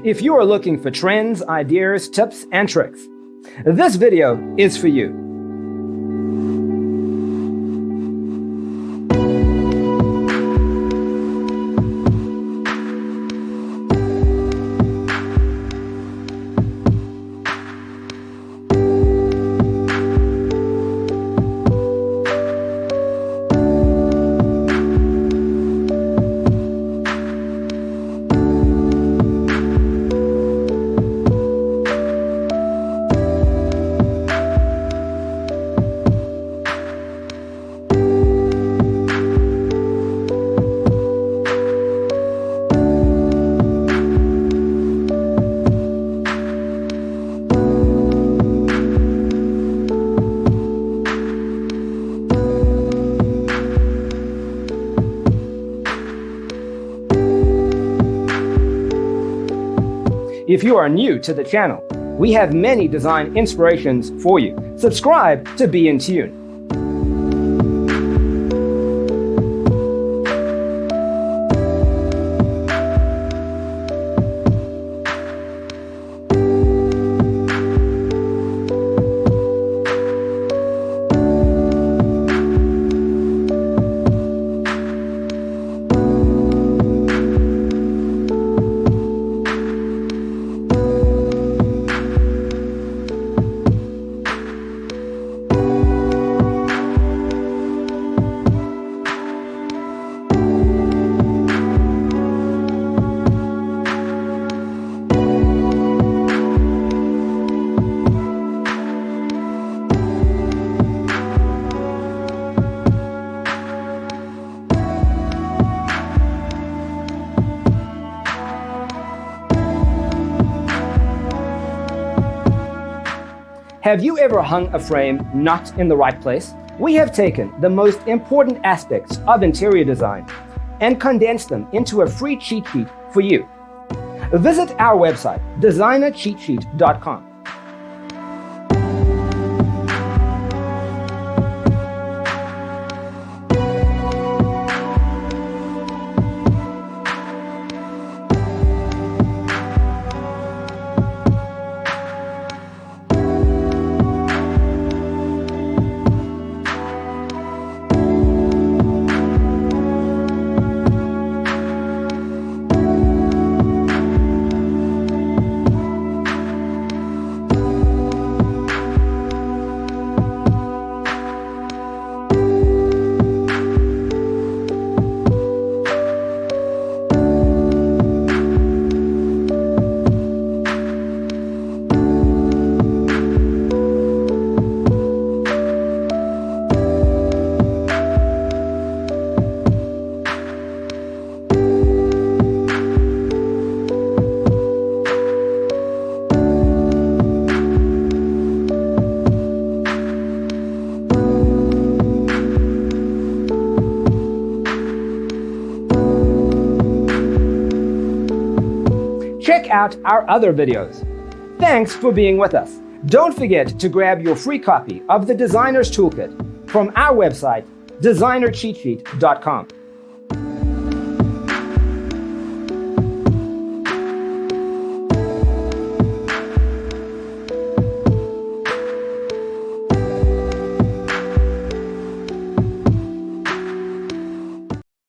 If you are looking for trends, ideas, tips, and tricks, this video is for you. If you are new to the channel, we have many design inspirations for you. Subscribe to be in tune. Have you ever hung a frame not in the right place? We have taken the most important aspects of interior design and condensed them into a free cheat sheet for you. Visit our website, designercheatsheet.com. Check out our other videos. Thanks for being with us. Don't forget to grab your free copy of the Designer's Toolkit from our website, designercheatsheet.com.